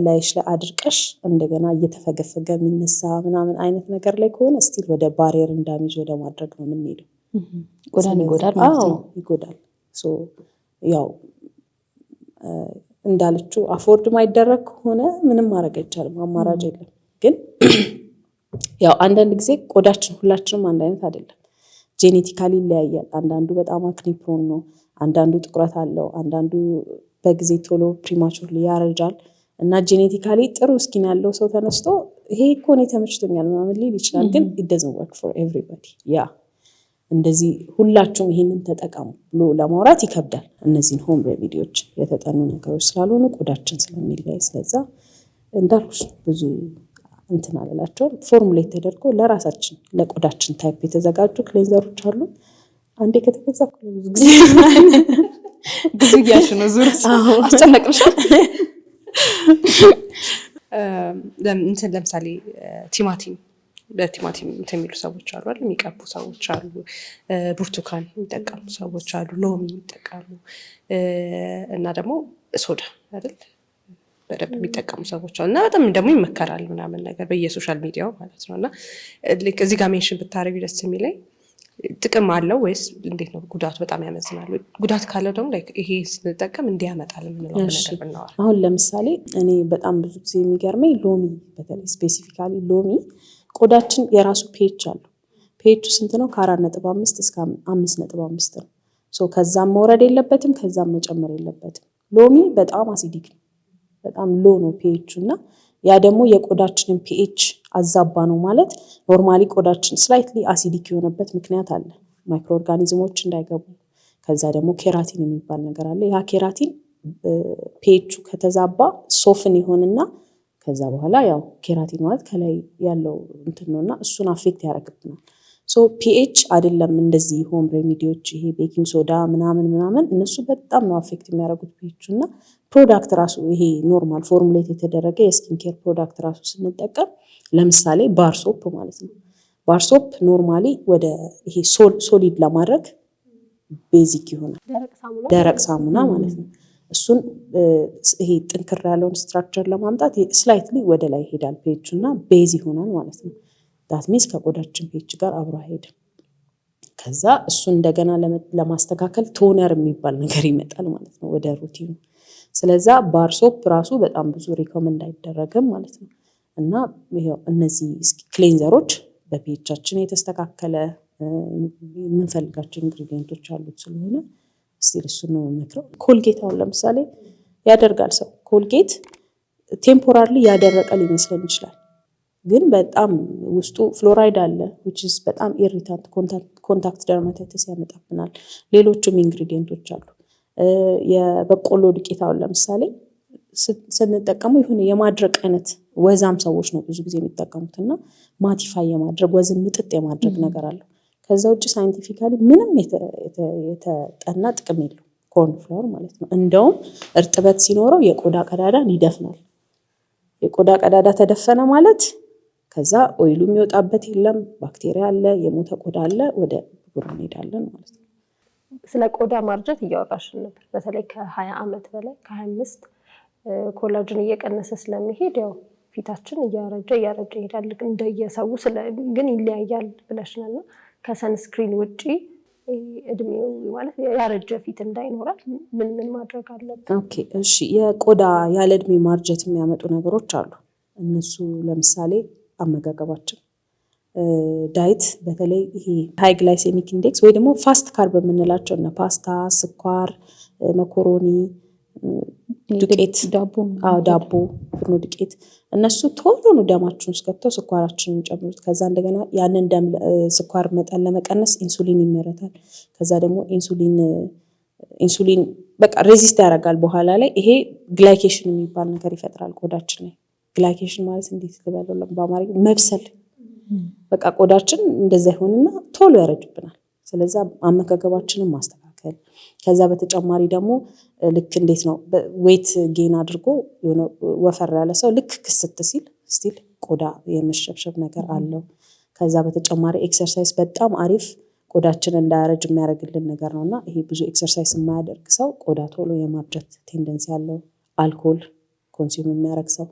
ላይሽ ላይ አድርቀሽ እንደገና እየተፈገፈገ የሚነሳ ምናምን አይነት ነገር ላይ ከሆነ ስቲል ወደ ባሪየር እንዳሚዝ ወደ ማድረግ ነው የምንሄደው። ቆዳን ይጎዳል ማለት ነው። ይጎዳል። ያው እንዳለችው አፎርድ ማይደረግ ከሆነ ምንም ማድረግ አይቻልም፣ አማራጭ የለም። ግን ያው አንዳንድ ጊዜ ቆዳችን ሁላችንም አንድ አይነት አይደለም፣ ጄኔቲካሊ ይለያያል። አንዳንዱ በጣም አክኒ ፕሮን ነው፣ አንዳንዱ ጥቁረት አለው፣ አንዳንዱ በጊዜ ቶሎ ፕሪማቹርሊ ያረጃል። እና ጄኔቲካሊ ጥሩ ስኪን ያለው ሰው ተነስቶ ይሄ እኮ እኔ ተመችቶኛል ምናምን ሊል ይችላል። ግን it doesn't work for everybody። ያ እንደዚህ ሁላችሁም ይሄንን ተጠቀሙ ብሎ ለማውራት ይከብዳል። እነዚህን ሆም ሬሜዲዎች የተጠኑ ነገሮች ስላልሆኑ ቆዳችን ስለሚለያይ፣ ስለዛ እንዳልኩሽ ብዙ እንትን አላላቸው ፎርሙሌት ተደርጎ ለራሳችን ለቆዳችን ታይፕ የተዘጋጁ ክሌንዘሮች አሉ። አንዴ ከተገዛ ብዙ ጊዜ ብዙ ያሽ ነው ዙር አስጨነቅሻል። እንትን ለምሳሌ ቲማቲም በቲማቲም የሚሉ ሰዎች አሉ አይደል? የሚቀቡ ሰዎች አሉ። ብርቱካን የሚጠቀሙ ሰዎች አሉ። ሎሚ ይጠቀሙ እና ደግሞ ሶዳ አይደል በደንብ የሚጠቀሙ ሰዎች አሉ። እና በጣም ደግሞ ይመከራል ምናምን ነገር በየሶሻል ሚዲያው ማለት ነው። እና እዚህ ጋር ሜንሽን ብታረጊ ደስ የሚለኝ ጥቅም አለው ወይስ እንዴት ነው? ጉዳቱ በጣም ያመዝናል። ጉዳት ካለው ደግሞ ይሄ ስንጠቀም እንዲያመጣል የምንለው ነገር ብናወራ። አሁን ለምሳሌ እኔ በጣም ብዙ ጊዜ የሚገርመኝ ሎሚ፣ በተለይ ስፔሲፊካሊ ሎሚ ቆዳችን የራሱ ፒኤች አለው። ፒኤቹ ስንት ነው? ከ4.5 እስከ 5.5 ነው። ከዛም መውረድ የለበትም፣ ከዛም መጨመር የለበትም። ሎሚ በጣም አሲዲክ ነው፣ በጣም ሎ ነው ፒኤቹ እና ያ ደግሞ የቆዳችንን ፒኤች አዛባ ነው ማለት። ኖርማሊ ቆዳችን ስላይትሊ አሲዲክ የሆነበት ምክንያት አለ፣ ማይክሮ ኦርጋኒዝሞች እንዳይገቡ። ከዛ ደግሞ ኬራቲን የሚባል ነገር አለ። ያ ኬራቲን ፒኤቹ ከተዛባ ሶፍን ይሆንና ከዛ በኋላ ያው ኬራቲን ማለት ከላይ ያለው እንትን ነውና እሱን አፌክት ያደርግብናል። ፒኤች አይደለም እንደዚህ ሆም ሬሚዲዎች ይሄ ቤኪንግ ሶዳ ምናምን እነሱ በጣም ነው አፌክት የሚያደርጉት ፒኤቹ። እና ፕሮዳክት ራሱ ይሄ ኖርማል ፎርሙሌት የተደረገ የስኪን ኬር ፕሮዳክት ራሱ ስንጠቀም ለምሳሌ ባርሶፕ ማለት ነው። ባርሶፕ ኖርማሊ ወደ ይሄ ሶሊድ ለማድረግ ቤዚክ ይሆናል፣ ደረቅ ሳሙና ማለት ነው። እሱን ይሄ ጥንክር ያለውን ስትራክቸር ለማምጣት ስላይትሊ ወደ ላይ ይሄዳል ፒኤቹ እና ቤዝ ይሆናል ማለት ነው። ዳት ሚንስ ከቆዳችን ፒኤች ጋር አብሮ አይሄድም። ከዛ እሱን እንደገና ለማስተካከል ቶነር የሚባል ነገር ይመጣል ማለት ነው ወደ ሩቲኑ። ስለዛ ባርሶፕ ራሱ በጣም ብዙ ሪኮመንድ አይደረግም ማለት ነው። እና ይሄው እነዚህ ክሌንዘሮች በፒኤቻችን የተስተካከለ የምንፈልጋቸው ኢንግሪዲየንቶች አሉት ስለሆነ ስቲል እሱን ነው የምመክረው። ኮልጌት አሁን ለምሳሌ ያደርጋል ሰው ኮልጌት ቴምፖራሪ ያደረቀ ሊመስለን ይችላል፣ ግን በጣም ውስጡ ፍሎራይድ አለ which is በጣም ኢሪታንት ኮንታክት ደርማታይተስ ያመጣብናል። ሌሎችም ኢንግሪዲየንቶች አሉ። የበቆሎ ዱቄት አሁን ለምሳሌ ስንጠቀመው የሆነ የማድረቅ አይነት ወዛም ሰዎች ነው ብዙ ጊዜ የሚጠቀሙት እና ማቲፋይ የማድረግ ወዝን ምጥጥ የማድረግ ነገር አለው። ከዛ ውጭ ሳይንቲፊካሊ ምንም የተጠና ጥቅም የለው ኮርን ፍላወር ማለት ነው። እንደውም እርጥበት ሲኖረው የቆዳ ቀዳዳን ይደፍናል። የቆዳ ቀዳዳ ተደፈነ ማለት ከዛ ኦይሉ የሚወጣበት የለም፣ ባክቴሪያ አለ፣ የሞተ ቆዳ አለ፣ ወደ ብጉር እንሄዳለን ማለት ነው። ስለ ቆዳ ማርጀት እያወራሽን ነበር። በተለይ ከ20 ዓመት በላይ ከ25 ኮላጅን እየቀነሰ ስለሚሄድ ያው ፊታችን እያረጀ ይሄዳል። እንደየሰው ግን ይለያያል ብለሽናልና ከሰንስክሪን ውጪ እድሜው ማለት ያረጀ ፊት እንዳይኖራል ምን ማድረግ አለብን? ኦኬ እሺ፣ የቆዳ ያለ እድሜ ማርጀት የሚያመጡ ነገሮች አሉ። እነሱ ለምሳሌ አመጋገባችን፣ ዳይት፣ በተለይ ይሄ ሃይ ግላይሴሚክ ኢንዴክስ ወይ ደግሞ ፋስት ካርብ የምንላቸው እነ ፓስታ፣ ስኳር፣ መኮሮኒ፣ ዱቄት፣ ዳቦ፣ ፍርኖ ዱቄት እነሱ ቶሎ ነው ደማችን ውስጥ ገብተው ስኳራችንን ጨምሩት። ከዛ እንደገና ያንን ደም ስኳር መጠን ለመቀነስ ኢንሱሊን ይመረታል። ከዛ ደግሞ ኢንሱሊን በቃ ሬዚስት ያደርጋል በኋላ ላይ ይሄ ግላይኬሽን የሚባል ነገር ይፈጥራል ቆዳችን ላይ። ግላይኬሽን ማለት እንዴት ልበለው በአማርኛ መብሰል። በቃ ቆዳችን እንደዛ ይሆንና ቶሎ ያረጅብናል። ስለዛ አመጋገባችንን ማስተካከል። ከዛ በተጨማሪ ደግሞ ልክ እንዴት ነው ዌት ጌን አድርጎ የሆነ ወፈር ያለ ሰው ልክ ክስት ሲል ስቲል ቆዳ የመሸብሸብ ነገር አለው። ከዛ በተጨማሪ ኤክሰርሳይዝ በጣም አሪፍ ቆዳችን እንዳያረጅ የሚያደርግልን ነገር ነውና ይሄ ብዙ ኤክሰርሳይዝ የማያደርግ ሰው ቆዳ ቶሎ የማርጀት ቴንደንሲ ያለው፣ አልኮል ኮንሱም የሚያደርግ ሰው፣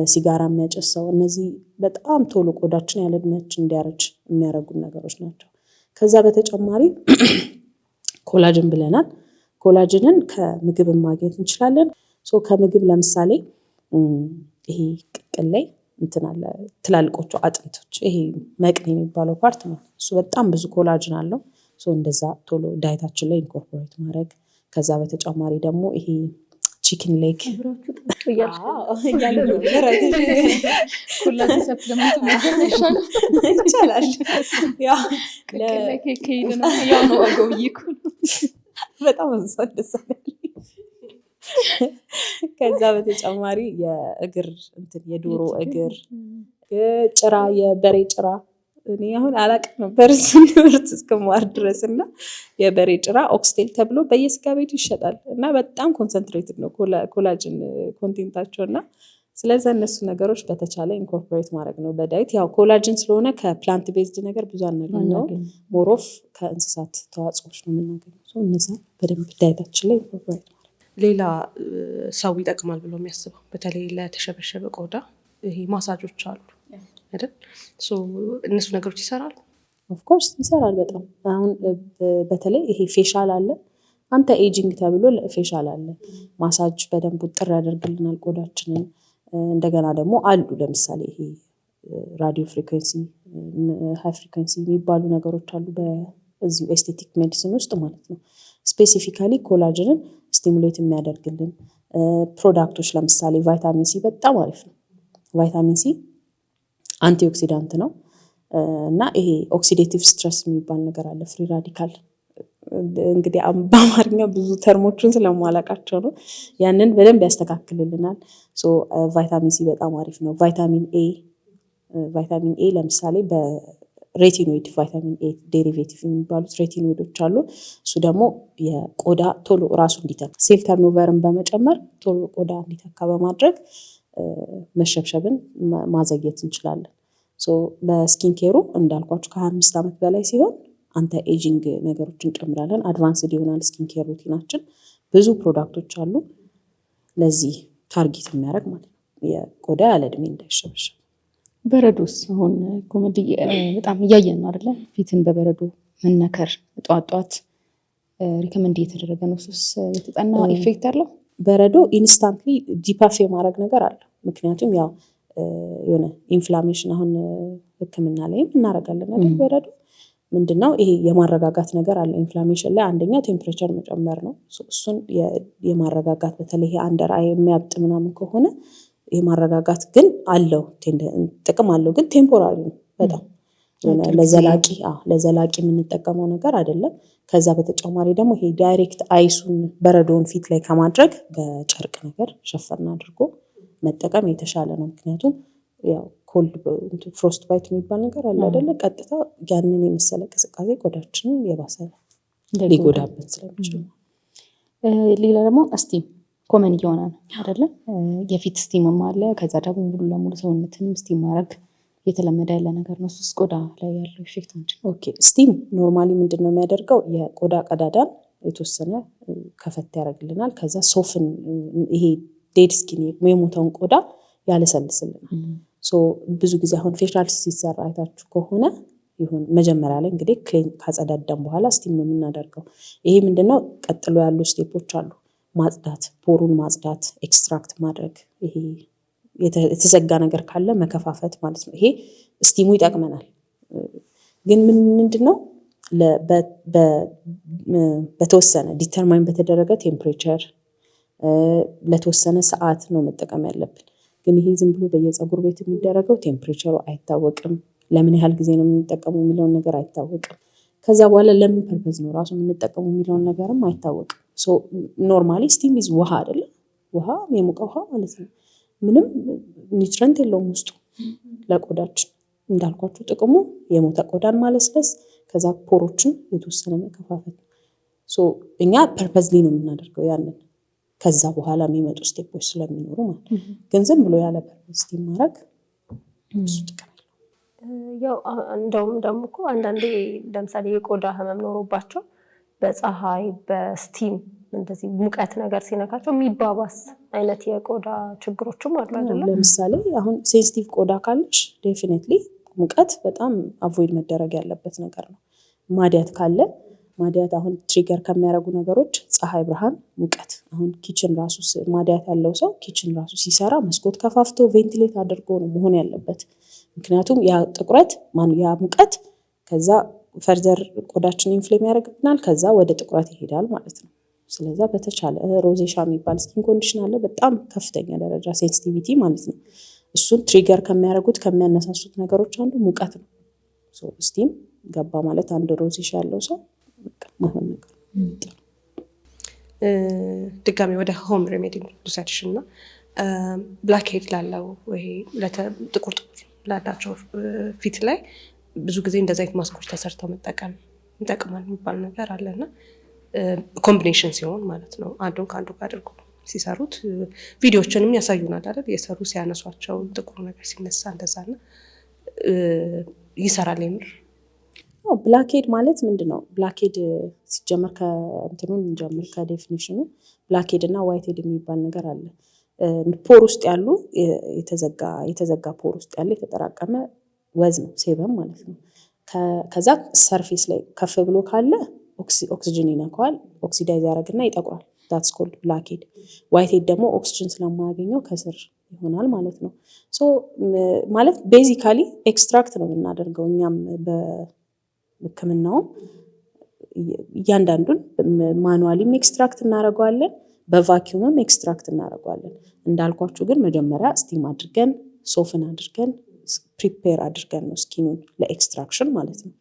ሲጋራ የሚያጨስ ሰው፣ እነዚህ በጣም ቶሎ ቆዳችን ያለ እድሜያችን እንዲያረጅ የሚያደርጉ ነገሮች ናቸው። ከዛ በተጨማሪ ኮላጅን ብለናል። ኮላጅንን ከምግብ ማግኘት እንችላለን። ከምግብ ለምሳሌ ይሄ ቅቅል ላይ እንትን አለ ትላልቆቹ አጥንቶች ይሄ መቅን የሚባለው ፓርት ነው። እሱ በጣም ብዙ ኮላጅን አለው። እንደዛ ቶሎ ዳይታችን ላይ ኢንኮርፖሬት ማድረግ። ከዛ በተጨማሪ ደግሞ ይሄ ቺክን ሌግ ይቻላል። በጣም ከዛ በተጨማሪ የእግር እንትን የዶሮ እግር ጭራ፣ የበሬ ጭራ እኔ አሁን አላውቅም ነበር ትምህርት እስከማር ድረስ እና የበሬ ጭራ ኦክስቴል ተብሎ በየስጋ ቤቱ ይሸጣል እና በጣም ኮንሰንትሬትድ ነው ኮላጅን ኮንቴንታቸው እና ስለዚህ እነሱ ነገሮች በተቻለ ኢንኮርፖሬት ማድረግ ነው በዳይት። ያው ኮላጅን ስለሆነ ከፕላንት ቤዝድ ነገር ብዙ አናገኘው፣ ሞሮፍ ከእንስሳት ተዋጽኦች ነው የምናገኘው። እነዛ በደንብ ዳይታችን ላይ ኢንኮርፖሬት ማድረግ። ሌላ ሰው ይጠቅማል ብሎ የሚያስበው በተለይ ለተሸበሸበ ቆዳ ይሄ ማሳጆች አሉ አይደል? እነሱ ነገሮች ይሰራሉ? ኦፍኮርስ ይሰራል በጣም። አሁን በተለይ ይሄ ፌሻል አለ አንተ ኤጂንግ ተብሎ ፌሻል አለ። ማሳጅ በደንብ ውጥር ያደርግልናል ቆዳችንን። እንደገና ደግሞ አሉ ለምሳሌ ይሄ ራዲዮ ፍሪኩዌንሲ፣ ሃይ ፍሪኩዌንሲ የሚባሉ ነገሮች አሉ በዚሁ ኤስቴቲክ ሜዲሲን ውስጥ ማለት ነው። ስፔሲፊካሊ ኮላጅንን ስቲሙሌት የሚያደርግልን ፕሮዳክቶች ለምሳሌ ቫይታሚን ሲ በጣም አሪፍ ነው። ቫይታሚን ሲ አንቲኦክሲዳንት ነው እና ይሄ ኦክሲዴቲቭ ስትረስ የሚባል ነገር አለ፣ ፍሪ ራዲካል። እንግዲህ በአማርኛ ብዙ ተርሞችን ስለማላውቃቸው ነው። ያንን በደንብ ያስተካክልልናል። ቫይታሚን ሲ በጣም አሪፍ ነው። ቫይታሚን ኤ ለምሳሌ በሬቲኖይድ ቫይታሚን ኤ ዴሪቬቲቭ የሚባሉት ሬቲኖይዶች አሉ። እሱ ደግሞ የቆዳ ቶሎ ራሱ እንዲተካ ሴል ተርኖቨርን በመጨመር ቶሎ ቆዳ እንዲተካ በማድረግ መሸብሸብን ማዘግየት እንችላለን። በስኪን ኬሩ እንዳልኳችሁ ከ25 ዓመት በላይ ሲሆን አንተ ኤጂንግ ነገሮችን እንጨምራለን። አድቫንስድ ይሆናል ስኪን ኬር ሩቲናችን። ብዙ ፕሮዳክቶች አሉ ለዚህ ታርጌት የሚያደርግ ማለት ነው፣ የቆዳ ያለ እድሜ እንዳይሸበሸብ። በረዶስ አሁን ኮሜዲ በጣም እያየን ነው አይደለ? ፊትን በበረዶ መነከር ጧት ሪከመንድ እየተደረገ ነው። ሱስ የተጠና ኢፌክት አለው። በረዶ ኢንስታንትሊ ዲፓፍ የማድረግ ነገር አለ። ምክንያቱም ያው የሆነ ኢንፍላሜሽን አሁን ሕክምና ላይም እናደርጋለን አይደል? በረዶ ምንድነው ይሄ የማረጋጋት ነገር አለ። ኢንፍላሜሽን ላይ አንደኛው ቴምፕሬቸር መጨመር ነው። እሱን የማረጋጋት በተለይ አንደር አይ የሚያብጥ ምናምን ከሆነ የማረጋጋት ግን አለው ጥቅም አለው፣ ግን ቴምፖራሪ ነው በጣም ለዘላቂ የምንጠቀመው ነገር አይደለም። ከዛ በተጨማሪ ደግሞ ይሄ ዳይሬክት አይሱን በረዶውን ፊት ላይ ከማድረግ በጨርቅ ነገር ሸፈን አድርጎ መጠቀም የተሻለ ነው። ምክንያቱም ያው ኮልድ ፍሮስት ባይት የሚባል ነገር አለ አይደለ? ቀጥታ ያንን የመሰለ ቅዝቃዜ ቆዳችንን የባሰ ሊጎዳብን ስለሚችል። ሌላ ደግሞ ስቲም ኮመን እየሆነ ነው አይደለ? የፊት ስቲምም አለ። ከዛ ደግሞ ሙሉ ለሙሉ ሰውነትንም ስቲም ማድረግ የተለመደ ያለ ነገር ነው። እሱስ ቆዳ ላይ ያለው ኢፌክት ምንድን ነው? ኦኬ ስቲም ኖርማሊ ምንድን ነው የሚያደርገው? የቆዳ ቀዳዳን የተወሰነ ከፈት ያደርግልናል። ከዛ ሶፍን ይሄ ዴድ ስኪን የሞተውን ቆዳ ያለሰልስልናል። ብዙ ጊዜ አሁን ፌሻል ሲሰራ አይታችሁ ከሆነ ይሁን መጀመሪያ ላይ እንግዲህ ክሊን ካጸዳዳም በኋላ ስቲም ነው የምናደርገው። ይሄ ምንድነው ቀጥሎ ያሉ ስቴፖች አሉ። ማጽዳት፣ ፖሩን ማጽዳት፣ ኤክስትራክት ማድረግ፣ ይሄ የተዘጋ ነገር ካለ መከፋፈት ማለት ነው። ይሄ ስቲሙ ይጠቅመናል። ግን ምንድነው በተወሰነ ዲተርማይን በተደረገ ቴምፕሬቸር ለተወሰነ ሰዓት ነው መጠቀም ያለብን። ግን ይሄ ዝም ብሎ በየፀጉር ቤት የሚደረገው ቴምፕሬቸሩ አይታወቅም። ለምን ያህል ጊዜ ነው የምንጠቀመው የሚለውን ነገር አይታወቅም። ከዛ በኋላ ለምን ፐርፐዝ ነው ራሱ የምንጠቀመው የሚለውን ነገርም አይታወቅም። ኖርማሊ ስቲም ኢዝ ውሃ አይደለ? ውሃ የሞቀ ውሃ ማለት ነው። ምንም ኒውትረንት የለውም ውስጡ ለቆዳችን። እንዳልኳችሁ ጥቅሙ የሞተ ቆዳን ማለስለስ፣ ከዛ ፖሮችን የተወሰነ መከፋፈት። እኛ ፐርፐዝሊ ነው የምናደርገው ያንን። ከዛ በኋላ የሚመጡ ስቴፖች ስለሚኖሩ ማለት ነው። ግን ዝም ብሎ ያለ ፐርፐዝ ስቲም ማድረግ ብዙ ጥቅም ያው እንደውም ደግሞ እኮ አንዳንዴ ለምሳሌ የቆዳ ህመም ኖሮባቸው በፀሐይ በስቲም እንደዚህ ሙቀት ነገር ሲነካቸው የሚባባስ አይነት የቆዳ ችግሮችም አሉ አይደለ? ለምሳሌ አሁን ሴንሲቲቭ ቆዳ ካለሽ ዴፊኒትሊ ሙቀት በጣም አቮይድ መደረግ ያለበት ነገር ነው። ማዲያት ካለ ማዲያት አሁን ትሪገር ከሚያደርጉ ነገሮች ፀሐይ፣ ብርሃን፣ ሙቀት። አሁን ኪችን ራሱ ማዲያት ያለው ሰው ኪችን ራሱ ሲሰራ መስኮት ከፋፍቶ ቬንቲሌት አድርጎ ነው መሆን ያለበት። ምክንያቱም ያ ጥቁረት ያ ሙቀት ከዛ ፈርዘር ቆዳችን ኢንፍሌም ያደርግብናል፣ ከዛ ወደ ጥቁረት ይሄዳል ማለት ነው። ስለዛ በተቻለ ሮዜሻ የሚባል ስኪን ኮንዲሽን አለ፣ በጣም ከፍተኛ ደረጃ ሴንሲቲቪቲ ማለት ነው። እሱን ትሪገር ከሚያደርጉት ከሚያነሳሱት ነገሮች አንዱ ሙቀት ነው። ስቲም ገባ ማለት አንድ ሮዜሻ ያለው ሰው ማሆን ነገር ድጋሚ ወደ ሆም ሬሜዲ ልውሰድሽ እና ብላክ ሄድ ላለው ይሄ ጥቁር ላላቸው ፊት ላይ ብዙ ጊዜ እንደዚህ አይነት ማስኮች ተሰርተው መጠቀም ይጠቅማል የሚባል ነገር አለና ኮምቢኔሽን ሲሆን ማለት ነው። አንዱን ከአንዱ ጋር አድርጎ ሲሰሩት ቪዲዮዎችንም ያሳዩናል አይደል? የሰሩ ሲያነሷቸው ጥቁሩ ነገር ሲነሳ እንደዛና ይሰራል የምር። ብላክሄድ ማለት ምንድነው? ብላክሄድ ሲጀመር ከእንትኑን እንጀምር ከዴፊኒሽኑ። ብላክሄድ እና ዋይትሄድ የሚባል ነገር አለ። ፖር ውስጥ ያሉ የተዘጋ ፖር ውስጥ ያለ የተጠራቀመ ወዝ ነው፣ ሴበም ማለት ነው። ከዛ ሰርፌስ ላይ ከፍ ብሎ ካለ ኦክሲጅን ይነካዋል፣ ኦክሲዳይዝ ያደርግና ይጠቁራል። ዳትስ ኮልድ ብላክሄድ። ዋይትሄድ ደግሞ ኦክሲጅን ስለማያገኘው ከስር ይሆናል ማለት ነው። ማለት ቤዚካሊ ኤክስትራክት ነው የምናደርገው እኛም በሕክምናውም እያንዳንዱን ማኑዋሊም ኤክስትራክት እናደርገዋለን፣ በቫኪዩምም ኤክስትራክት እናደርገዋለን። እንዳልኳችሁ ግን መጀመሪያ ስቲም አድርገን ሶፍን አድርገን ፕሪፔር አድርገን ነው ስኪኑን ለኤክስትራክሽን ማለት ነው።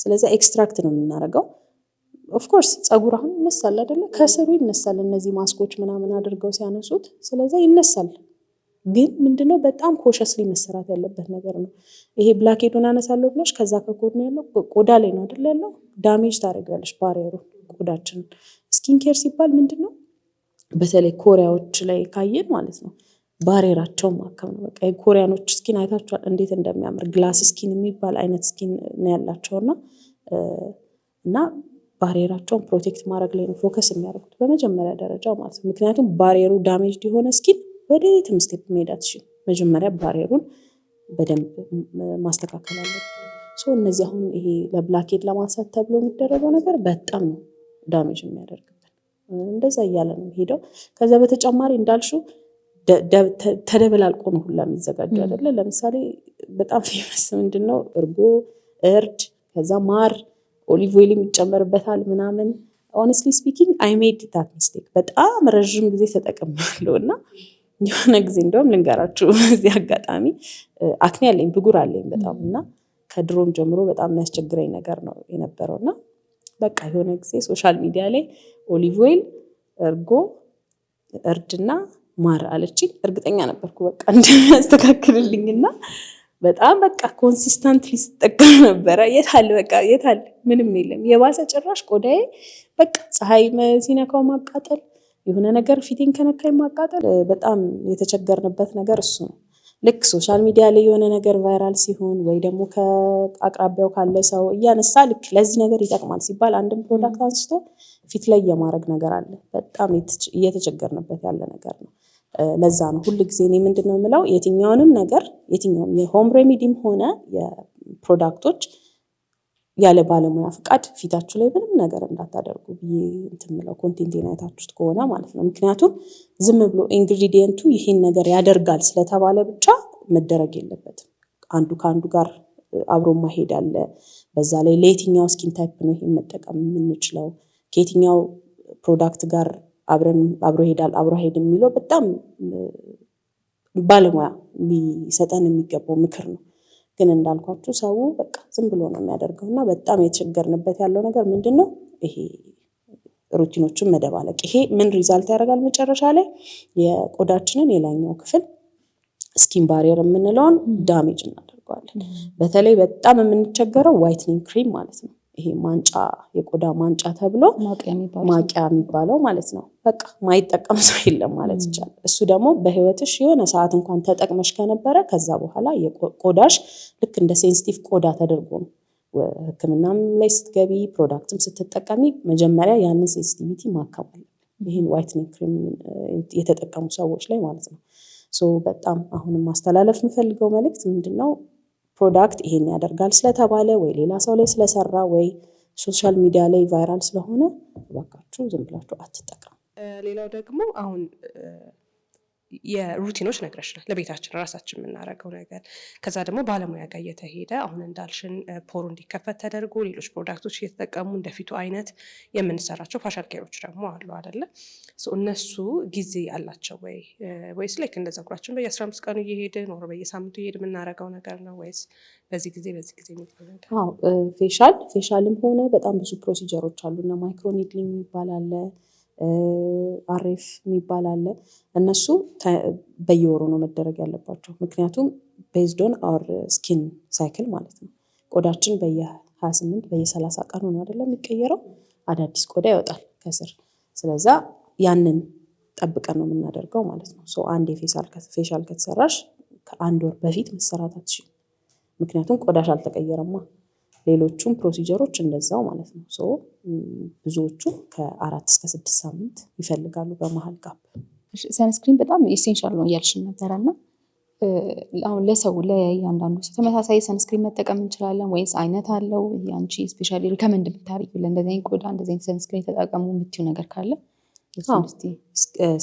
ስለዚህ ኤክስትራክት ነው የምናደርገው። ኦፍኮርስ ፀጉር አሁን ይነሳል አይደለ? ከስሩ ይነሳል፣ እነዚህ ማስኮች ምናምን አድርገው ሲያነሱት፣ ስለዚህ ይነሳል። ግን ምንድነው በጣም ኮሸስሊ መሰራት ያለበት ነገር ነው። ይሄ ብላክሄዱን አነሳለሁ ብለሽ ከዛ ከኮድ ያለው ቆዳ ላይ ነው አይደል ያለው፣ ዳሜጅ ታደርጊያለሽ ባሪየሩ ቆዳችን። ስኪን ኬር ሲባል ምንድነው በተለይ ኮሪያዎች ላይ ካየን ማለት ነው ባሪየራቸውን ማከም ነው። በቃ የኮሪያኖች ስኪን አይታችኋል እንዴት እንደሚያምር፣ ግላስ ስኪን የሚባል አይነት ስኪን ነው ያላቸውና እና ባሪየራቸውን ፕሮቴክት ማድረግ ላይ ነው ፎከስ የሚያደርጉት በመጀመሪያ ደረጃ ማለት ነው። ምክንያቱም ባሪየሩ ዳሜጅ የሆነ ስኪን ወደ የትም ስቴፕ መሄድ አትችልም። መጀመሪያ ባሪየሩን በደንብ ማስተካከል አለብን። እነዚህ አሁን ይሄ ለብላክሄድ ለማንሳት ተብሎ የሚደረገው ነገር በጣም ነው ዳሜጅ የሚያደርግብን። እንደዛ እያለ ነው ሄደው። ከዛ በተጨማሪ እንዳልሽው ተደበላልቆ ነው ሁላ የሚዘጋጁ አይደለ? ለምሳሌ በጣም ፌመስ ምንድነው እርጎ፣ እርድ፣ ከዛ ማር፣ ኦሊቭ ኦይል የሚጨመርበታል ምናምን። ሆነስትሊ ስፒኪንግ አይ ሜድ ዳት ሚስቴክ። በጣም ረዥም ጊዜ ተጠቅሜያለሁ እና የሆነ ጊዜ እንደውም ልንገራችሁ በዚህ አጋጣሚ አክኔ አለኝ፣ ብጉር አለኝ በጣም እና ከድሮም ጀምሮ በጣም የሚያስቸግረኝ ነገር ነው የነበረው እና በቃ የሆነ ጊዜ ሶሻል ሚዲያ ላይ ኦሊቭ ኦይል፣ እርጎ፣ እርድና ማር አለችኝ። እርግጠኛ ነበርኩ በቃ እንደሚያስተካክልልኝና በጣም በቃ ኮንሲስተንትሊ ስጠቀም ነበረ። የታል በቃ የታል ምንም የለም። የባሰ ጭራሽ ቆዳዬ በቃ ፀሐይ ሲነካው ማቃጠል፣ የሆነ ነገር ፊቴን ከነካኝ ማቃጠል። በጣም የተቸገርንበት ነገር እሱ ነው። ልክ ሶሻል ሚዲያ ላይ የሆነ ነገር ቫይራል ሲሆን ወይ ደግሞ ከአቅራቢያው ካለ ሰው እያነሳ ልክ ለዚህ ነገር ይጠቅማል ሲባል አንድም ፕሮዳክት አንስቶ ፊት ላይ የማድረግ ነገር አለ። በጣም እየተቸገርንበት ያለ ነገር ነው። ለዛ ነው ሁል ጊዜ እኔ ምንድን ነው የምለው የትኛውንም ነገር የትኛውም የሆም ሬሚዲም ሆነ የፕሮዳክቶች ያለ ባለሙያ ፍቃድ ፊታችሁ ላይ ምንም ነገር እንዳታደርጉ ብዬ እንትን የምለው ኮንቴንቴን አይታችሁት ከሆነ ማለት ነው። ምክንያቱም ዝም ብሎ ኢንግሪዲየንቱ ይሄን ነገር ያደርጋል ስለተባለ ብቻ መደረግ የለበትም። አንዱ ከአንዱ ጋር አብሮ ማሄድ አለ። በዛ ላይ ለየትኛው ስኪን ታይፕ ነው ይሄን መጠቀም የምንችለው፣ ከየትኛው ፕሮዳክት ጋር አብሮ ይሄዳል አብሮ አይሄድም የሚለው በጣም ባለሙያ ሊሰጠን የሚገባው ምክር ነው። ግን እንዳልኳችሁ ሰው በቃ ዝም ብሎ ነው የሚያደርገው እና በጣም የተቸገርንበት ያለው ነገር ምንድነው ይሄ ሩቲኖችን መደባለቅ። ይሄ ምን ሪዛልት ያደርጋል መጨረሻ ላይ የቆዳችንን የላይኛው ክፍል ስኪን ባሪየር የምንለውን ዳሜጅ እናደርገዋለን። በተለይ በጣም የምንቸገረው ዋይትኒንግ ክሪም ማለት ነው። ይሄ ማንጫ የቆዳ ማንጫ ተብሎ ማቂያ የሚባለው ማለት ነው። በቃ ማይጠቀም ሰው የለም ማለት ይቻላል። እሱ ደግሞ በህይወትሽ የሆነ ሰዓት እንኳን ተጠቅመሽ ከነበረ ከዛ በኋላ ቆዳሽ ልክ እንደ ሴንሲቲቭ ቆዳ ተደርጎ ነው ሕክምናም ላይ ስትገቢ ፕሮዳክትም ስትጠቀሚ መጀመሪያ ያንን ሴንሲቲቪቲ ማከም አለብን። ይሄን ዋይትኒንግ ክሪም የተጠቀሙ ሰዎች ላይ ማለት ነው። በጣም አሁንም ማስተላለፍ የምፈልገው መልእክት ምንድነው ፕሮዳክት ይሄን ያደርጋል ስለተባለ ወይ ሌላ ሰው ላይ ስለሰራ ወይ ሶሻል ሚዲያ ላይ ቫይራል ስለሆነ እባካችሁ ዝም ብላችሁ አትጠቀሙ። ሌላው ደግሞ አሁን የሩቲኖች ነግረሽናል፣ ለቤታችን ራሳችን የምናደርገው ነገር። ከዛ ደግሞ ባለሙያ ጋር እየተሄደ አሁን እንዳልሽን ፖሩ እንዲከፈት ተደርጎ ሌሎች ፕሮዳክቶች እየተጠቀሙ እንደፊቱ አይነት የምንሰራቸው ፋሻል ኬሮች ደግሞ አሉ አይደለ? እነሱ ጊዜ አላቸው ወይስ ላይክ እንደ ፀጉራችን በየ15 ቀኑ እየሄድን ኖሮ በየሳምንቱ እየሄድን የምናደርገው ነገር ነው ወይስ በዚህ ጊዜ ፌሻልም ሆነ በጣም ብዙ ፕሮሲጀሮች አሉ እና ማይክሮኒድሊንግ የሚባል አለ፣ አሬፍ የሚባል አለ። እነሱ በየወሩ ነው መደረግ ያለባቸው። ምክንያቱም ቤዝድ ኦን አወር ስኪን ሳይክል ማለት ነው። ቆዳችን በየ28 በየ30 ቀኑ ነው አይደለም የሚቀየረው፣ አዳዲስ ቆዳ ይወጣል ከስር። ስለዛ ያንን ጠብቀን ነው የምናደርገው ማለት ነው። አንድ ፌሻል ከተሰራሽ ከአንድ ወር በፊት መሰራት አትችይም። ምክንያቱም ቆዳሽ አልተቀየረማ። ሌሎቹም ፕሮሲጀሮች እንደዛው ማለት ነው። ብዙዎቹ ከ4 እስከ 6 ሳምንት ይፈልጋሉ በመሀል ጋፕ። ሰንስክሪን በጣም ኢሴንሻል ነው እያልሽን ነበረና አሁን ለሰው ለእያንዳንዱ ሰው ተመሳሳይ ሰንስክሪን መጠቀም እንችላለን ወይስ አይነት አለው? አንቺ ስፔሻሊ ሪከመንድ ብታደርጊው ለእንደዚህ ቆዳ እንደዚህ ሰንስክሪን ተጠቀሙ የምትይው ነገር ካለ?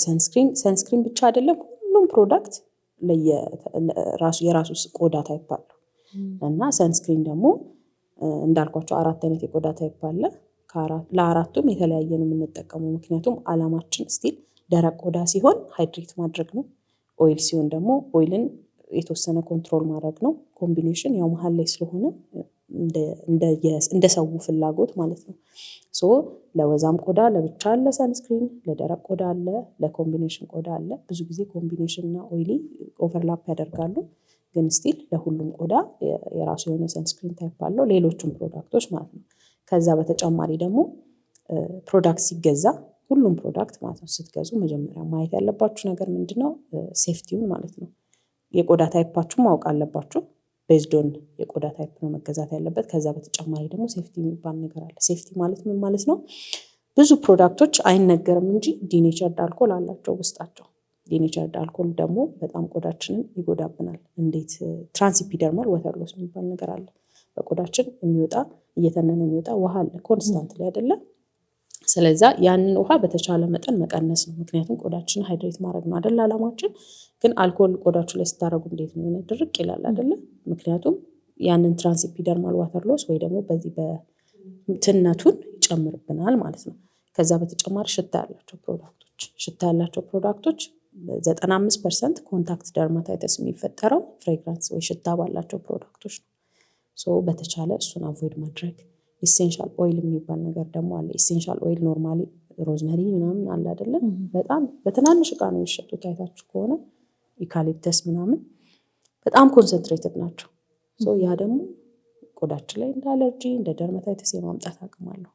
ሰንስክሪን ብቻ አይደለም፣ ሁሉም ፕሮዳክት የራሱ ቆዳ ታይፕ አለው እና ሰንስክሪን ደግሞ እንዳልኳቸው 4 አይነት የቆዳ ታይፕ አለ። ለአራቱም የተለያየ ነው የምንጠቀመው። ምክንያቱም አላማችን ስቲል ደረቅ ቆዳ ሲሆን ሃይድሬት ማድረግ ነው። ኦይል ሲሆን ደግሞ ኦይልን የተወሰነ ኮንትሮል ማድረግ ነው። ኮምቢኔሽን ያው መሀል ላይ ስለሆነ እንደ ሰው ፍላጎት ማለት ነው። ለወዛም ቆዳ ለብቻ አለ ሰንስክሪን፣ ለደረቅ ቆዳ አለ፣ ለኮምቢኔሽን ቆዳ አለ። ብዙ ጊዜ ኮምቢኔሽን እና ኦይሊ ኦቨርላፕ ያደርጋሉ። ግን ስቲል ለሁሉም ቆዳ የራሱ የሆነ ሰንስክሪን ታይፕ አለው፣ ሌሎቹም ፕሮዳክቶች ማለት ነው። ከዛ በተጨማሪ ደግሞ ፕሮዳክት ሲገዛ ሁሉም ፕሮዳክት ማለት ነው ስትገዙ መጀመሪያ ማየት ያለባችሁ ነገር ምንድነው? ሴፍቲውን ማለት ነው። የቆዳ ታይፓችሁ ማወቅ አለባችሁ። ቤዝዶን የቆዳ ታይፕ ነው መገዛት ያለበት። ከዛ በተጨማሪ ደግሞ ሴፍቲ የሚባል ነገር አለ። ሴፍቲ ማለት ምን ማለት ነው? ብዙ ፕሮዳክቶች አይነገርም እንጂ ዲኔቸርድ አልኮል አላቸው ውስጣቸው። ዲኔቸርድ አልኮል ደግሞ በጣም ቆዳችንን ይጎዳብናል። እንዴት? ትራንስኢፒደርማል ወተር ሎስ የሚባል ነገር አለ። በቆዳችን የሚወጣ እየተነነ የሚወጣ ውሃ አለ ኮንስታንት ላይ አይደለም። ስለዛ ያንን ውሃ በተቻለ መጠን መቀነስ ነው። ምክንያቱም ቆዳችን ሃይድሬት ማድረግ ነው አይደል አላማችን። ግን አልኮል ቆዳችሁ ላይ ስታረጉ እንዴት ነው የሆነ ድርቅ ይላል አይደለ? ምክንያቱም ያንን ትራንስኢፒደርማል ዋተር ሎስ ወይ ደግሞ በዚህ በትነቱን ይጨምርብናል ማለት ነው። ከዛ በተጨማሪ ሽታ ያላቸው ፕሮዳክቶች 95% ኮንታክት ደርማታይተስ የሚፈጠረው ፍሬግራንስ ወይ ሽታ ባላቸው ፕሮዳክቶች ነው። ሶ በተቻለ እሱን አቮይድ ማድረግ። ኢሴንሻል ኦይል የሚባል ነገር ደግሞ አለ። ኢሴንሻል ኦይል ኖርማሊ ሮዝመሪ ምናምን አለ አይደለም፣ በጣም በትናንሽ እቃ ነው የሚሸጡት። አይታችሁ ከሆነ ዩካሊፕተስ ምናምን በጣም ኮንሰንትሬትድ ናቸው። ያ ደግሞ ቆዳችን ላይ እንደ አለርጂ እንደ ደርማታይተስ የማምጣት አቅም አለው።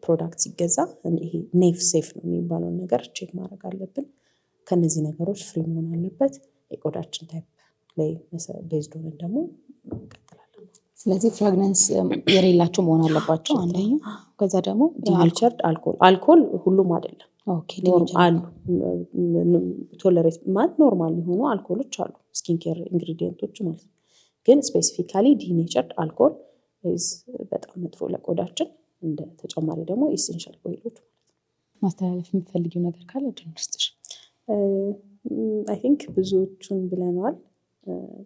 ፕሮዳክት ሲገዛ ይሄ ኔፍ ሴፍ ነው የሚባለውን ነገር ቼክ ማድረግ አለብን። ከነዚህ ነገሮች ፍሪ መሆን አለበት። የቆዳችን ታይፕ ላይ ቤዝድ ሆነን ደግሞ እንቀጥላለን። ስለዚህ ፍራግናንስ የሌላቸው መሆን አለባቸው አንደኛው። ከዛ ደግሞ ዲኔቸርድ አልኮል ሁሉም አይደለም አሉ ቶለሬት ማለት ኖርማል የሆኑ አልኮሎች አሉ፣ ስኪን ኬር ኢንግሪዲየንቶች ማለት ነው። ግን ስፔሲፊካሊ ዲኔቸርድ አልኮል በጣም መጥፎ ለቆዳችን። እንደ ተጨማሪ ደግሞ ኢሴንሻል ኦይሎች ማለት ነው። ማስተላለፍ የምትፈልጊው ነገር ካለ ድንስትሽ? አይ ቲንክ ብዙዎቹን ብለነዋል።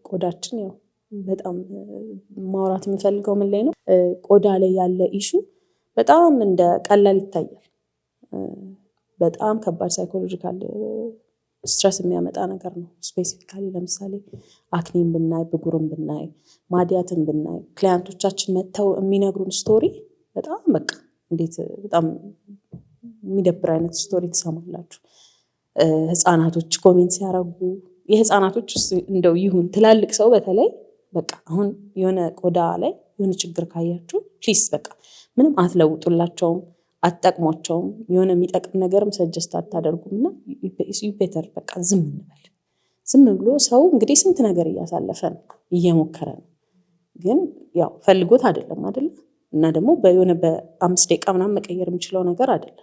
ቆዳችን ያው በጣም ማውራት የምፈልገው ምን ላይ ነው፣ ቆዳ ላይ ያለ ኢሹ በጣም እንደ ቀላል ይታያል። በጣም ከባድ ሳይኮሎጂካል ስትረስ የሚያመጣ ነገር ነው። ስፔሲፊካሊ ለምሳሌ አክኒን ብናይ፣ ብጉርን ብናይ፣ ማዲያትን ብናይ፣ ክላይንቶቻችን መጥተው የሚነግሩን ስቶሪ በጣም በቃ እንዴት በጣም የሚደብር አይነት ስቶሪ ትሰማላችሁ። ህፃናቶች ኮሜንት ሲያረጉ፣ የህፃናቶች ውስጥ እንደው ይሁን ትላልቅ ሰው በተለይ በቃ አሁን የሆነ ቆዳ ላይ የሆነ ችግር ካያችሁ ፕሊስ በቃ ምንም አትለውጡላቸውም፣ አትጠቅሟቸውም፣ የሆነ የሚጠቅም ነገርም ሰጀስት አታደርጉም። እና ቤተር በቃ ዝም እንበል። ዝም ብሎ ሰው እንግዲህ ስንት ነገር እያሳለፈ ነው፣ እየሞከረ ነው። ግን ያው ፈልጎት አይደለም አይደለም። እና ደግሞ በሆነ በ5 ደቂቃ ምናምን መቀየር የሚችለው ነገር አይደለም።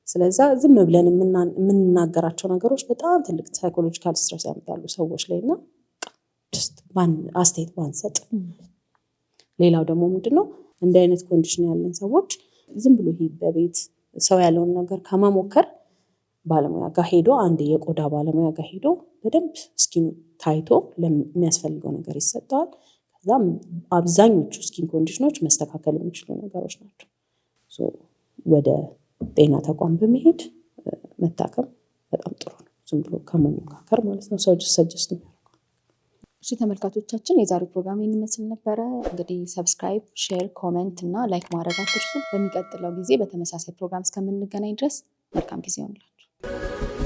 ስለዛ ዝም ብለን የምንናገራቸው ነገሮች በጣም ትልቅ ሳይኮሎጂካል ስትረስ ያመጣሉ ሰዎች ላይ እና አስተያየት ባንሰጥ። ሌላው ደግሞ ምንድነው እንደ አይነት ኮንዲሽን ያለን ሰዎች ዝም ብሎ ይሄ በቤት ሰው ያለውን ነገር ከመሞከር ባለሙያ ጋር ሄዶ አንድ የቆዳ ባለሙያ ጋር ሄዶ በደንብ ስኪኑ ታይቶ ለሚያስፈልገው ነገር ይሰጠዋል። ከዛም አብዛኞቹ ስኪን ኮንዲሽኖች መስተካከል የሚችሉ ነገሮች ናቸው። ወደ ጤና ተቋም በመሄድ መታከም በጣም ጥሩ ነው፣ ዝም ብሎ ከመሞካከር ማለት ነው። ሰው ሰጀስት ነው። እሺ ተመልካቾቻችን፣ የዛሬው ፕሮግራም ይመስል ነበረ። እንግዲህ ሰብስክራይብ፣ ሼር፣ ኮሜንት እና ላይክ ማድረግ አትርሱ። በሚቀጥለው ጊዜ በተመሳሳይ ፕሮግራም እስከምንገናኝ ድረስ መልካም ጊዜ ይሆንላችሁ።